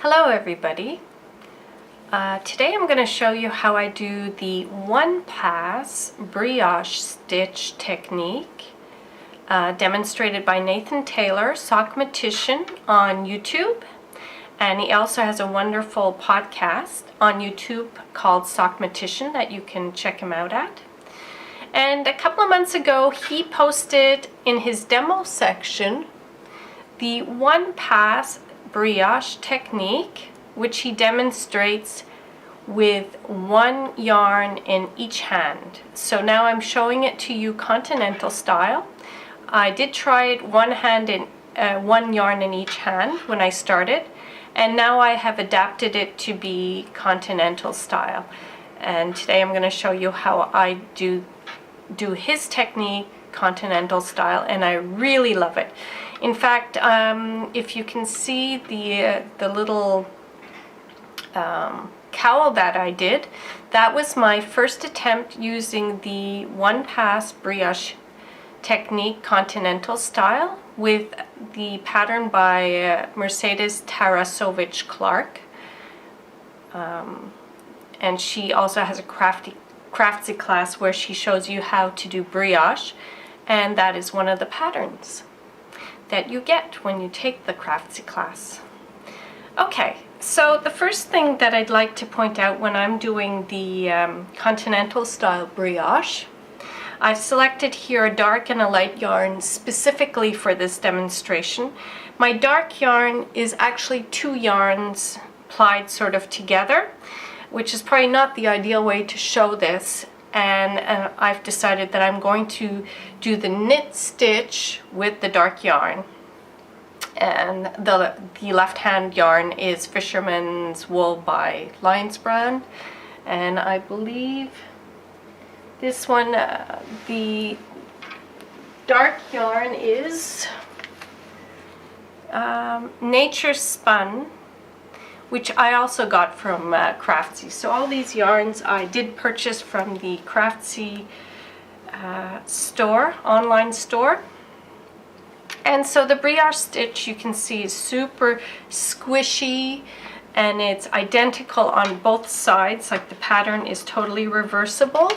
Hello everybody. Today I'm going to show you how I do the one pass brioche stitch technique demonstrated by Nathan Taylor, Sockmatician on YouTube, and he also has a wonderful podcast on YouTube called Sockmatician that you can check him out at. And a couple of months ago he posted in his demo section the one pass brioche technique, which he demonstrates with one yarn in each hand. So now I'm showing it to you continental style. I did try it one yarn in each hand when I started, and now I have adapted it to be continental style. And today I'm going to show you how I do his technique continental style, and I really love it. In fact, if you can see the little cowl that I did, that was my first attempt using the one pass brioche technique continental style with the pattern by Mercedes Tarasovich Clark. And she also has a craftsy class where she shows you how to do brioche, and that is one of the patterns that you get when you take the craftsy class. Okay, so the first thing that I'd like to point out when I'm doing the continental style brioche, I've selected here a dark and a light yarn specifically for this demonstration. My dark yarn is actually two yarns plied sort of together, which is probably not the ideal way to show this, and I've decided that I'm going to do the knit stitch with the dark yarn, and the left hand yarn is Fisherman's Wool by Lions Brand, and I believe this one, the dark yarn is Nature Spun, which I also got from Craftsy. So all these yarns I did purchase from the Craftsy store, online store. And so the brioche stitch, you can see, is super squishy, and it's identical on both sides, like the pattern is totally reversible.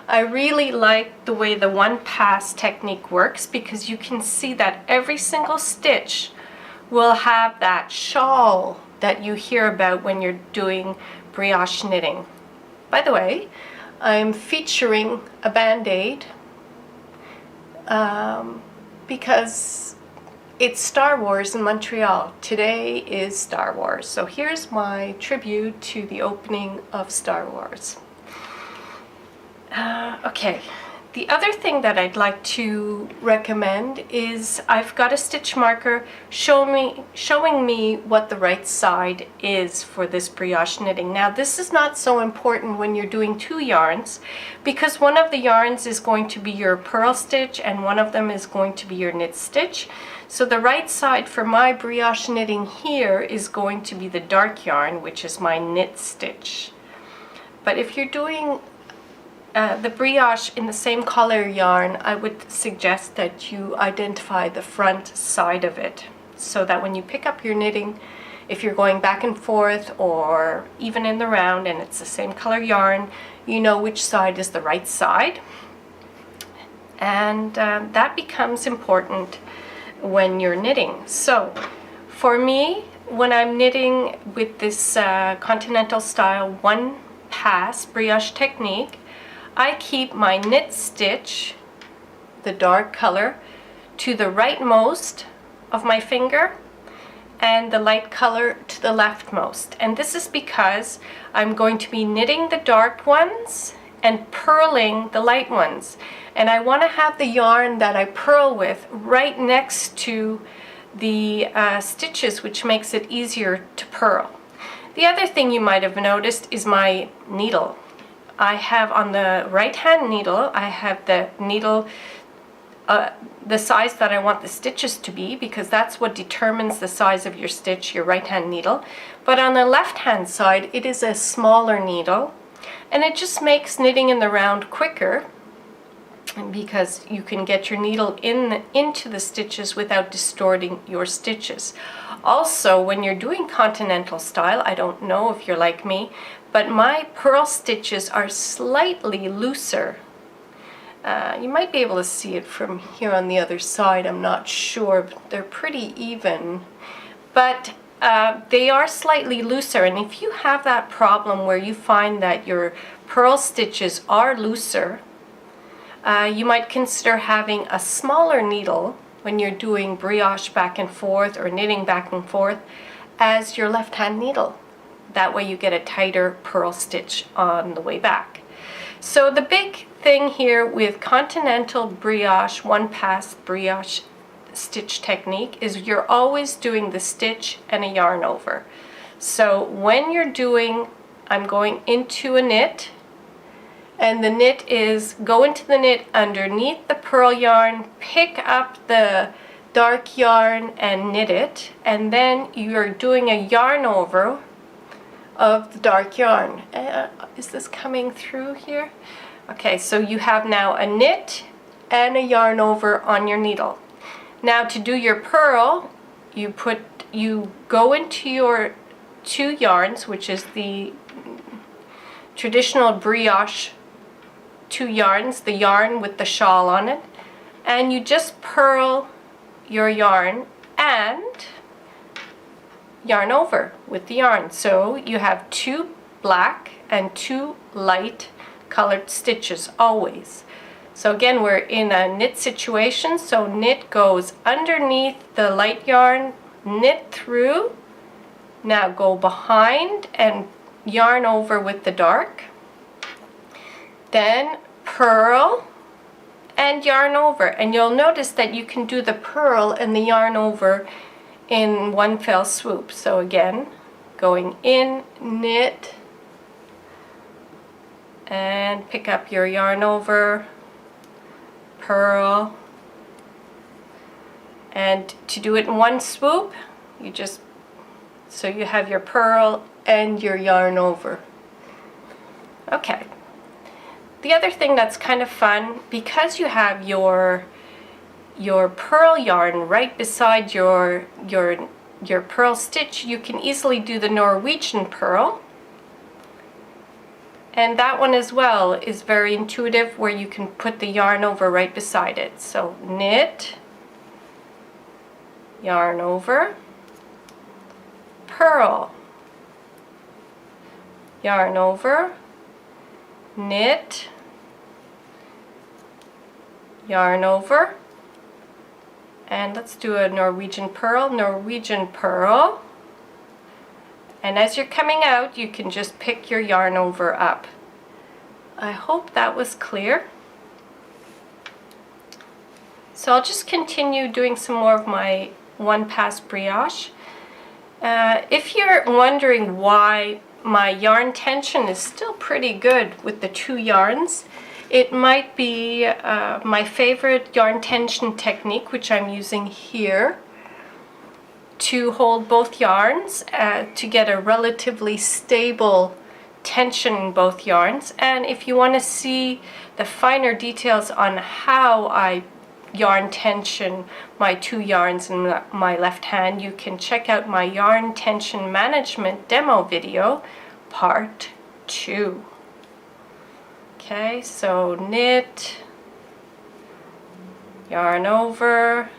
I really like the way the one pass technique works, because you can see that every single stitch will have that shawl that you hear about when you're doing brioche knitting. By the way, I'm featuring a band-aid because it's Star Wars in Montreal. Today is Star Wars. So here's my tribute to the opening of Star Wars. Okay. The other thing that I'd like to recommend is I've got a stitch marker showing me what the right side is for this brioche knitting. Now this is not so important when you're doing two yarns, because one of the yarns is going to be your purl stitch and one of them is going to be your knit stitch. So the right side for my brioche knitting here is going to be the dark yarn, which is my knit stitch. But if you're doing the brioche in the same color yarn, I would suggest that you identify the front side of it, so that when you pick up your knitting, if you're going back and forth or even in the round and it's the same color yarn, you know which side is the right side. And that becomes important when you're knitting. So for me, when I'm knitting with this continental style one pass brioche technique, I keep my knit stitch, the dark color, to the rightmost of my finger and the light color to the leftmost. And this is because I'm going to be knitting the dark ones and purling the light ones. And I want to have the yarn that I purl with right next to the stitches, which makes it easier to purl. The other thing you might have noticed is my needle. I have on the right hand needle, I have the needle the size that I want the stitches to be, because that's what determines the size of your stitch, your right hand needle. But on the left hand side, it is a smaller needle, and it just makes knitting in the round quicker. because you can get your needle into the stitches without distorting your stitches. Also, when you're doing Continental style, I don't know if you're like me, but my purl stitches are slightly looser. You might be able to see it from here on the other side, I'm not sure, but they're pretty even. But they are slightly looser, and if you have that problem where you find that your purl stitches are looser, you might consider having a smaller needle when you're doing brioche back and forth or knitting back and forth as your left hand needle. That way you get a tighter purl stitch on the way back. So the big thing here with Continental brioche, one pass brioche stitch technique is you're always doing the stitch and a yarn over. So when you're doing, I'm going into a knit, and the knit is, go into the knit underneath the purl yarn, pick up the dark yarn and knit it, and then you're doing a yarn over of the dark yarn. Is this coming through here? Okay, so you have now a knit and a yarn over on your needle. Now to do your purl, you go into your 2 yarns, which is the traditional brioche 2 yarns, the yarn with the shawl on it, and you just purl your yarn and yarn over with the yarn. So you have 2 black and 2 light colored stitches always. So again, we're in a knit situation, so knit goes underneath the light yarn, knit through, now go behind and yarn over with the dark, then purl and yarn over. And you'll notice that you can do the purl and the yarn over in one fell swoop. So again, going in, knit, and pick up your yarn over, purl, and to do it in one swoop, you just, so you have your purl and your yarn over. Okay. The other thing that's kind of fun, because you have your purl yarn right beside your purl stitch, you can easily do the Norwegian purl. And that one as well is very intuitive, where you can put the yarn over right beside it. So knit, yarn over, purl, yarn over, knit, yarn over, and let's do a Norwegian purl, and as you're coming out, you can just pick your yarn over up. I hope that was clear. So I'll just continue doing some more of my one pass brioche. If you're wondering why my yarn tension is still pretty good with the 2 yarns, it might be my favorite yarn tension technique, which I'm using here to hold both yarns to get a relatively stable tension in both yarns. And if you want to see the finer details on how I yarn tension my 2 yarns in my left hand, you can check out my yarn tension management demo video, part 2. Okay, so knit, yarn over,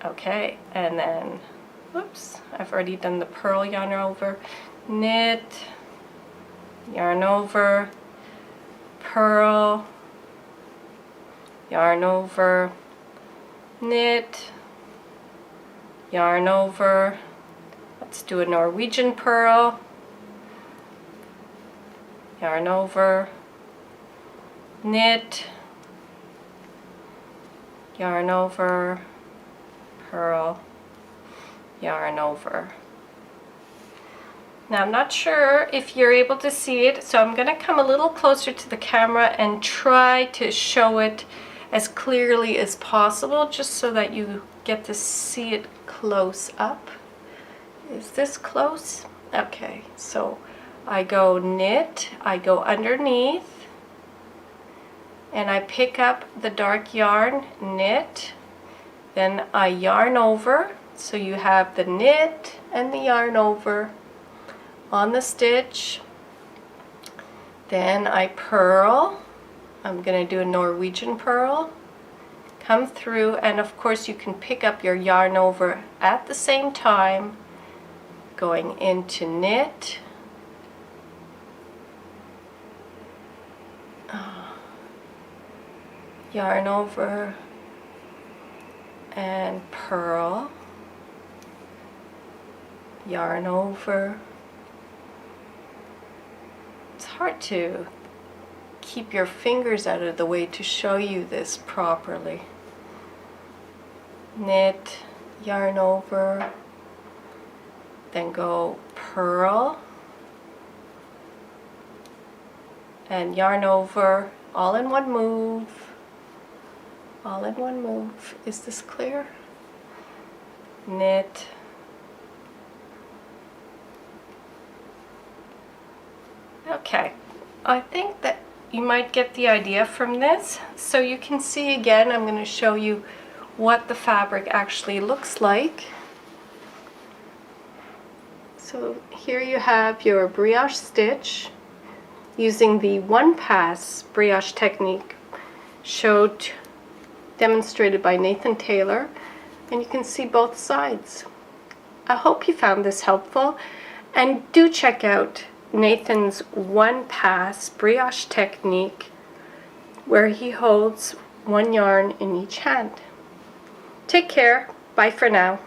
okay, and then, whoops, I've already done the purl yarn over, knit, yarn over, purl, yarn over, knit, yarn over. Let's do a Norwegian purl, yarn over, knit, yarn over, purl, yarn over. Now I'm not sure if you're able to see it, so I'm going to come a little closer to the camera and try to show it as clearly as possible, just so that you get to see it close up. Is this close? Okay, so I go knit, I go underneath, and I pick up the dark yarn, knit, then I yarn over, so you have the knit and the yarn over on the stitch. Then I purl. I'm going to do a Norwegian purl. Come through, and of course you can pick up your yarn over at the same time, going into knit, yarn over, and purl, yarn over. It's hard to keep your fingers out of the way to show you this properly. Knit, yarn over, then go purl, and yarn over, all in one move. All in one move. Is this clear? Knit, okay, I think that you might get the idea from this. So you can see again, I'm going to show you what the fabric actually looks like. So here you have your brioche stitch using the one pass brioche technique demonstrated by Nathan Taylor, and you can see both sides. I hope you found this helpful, and do check out Nathan's one pass brioche technique where he holds one yarn in each hand. Take care. Bye for now.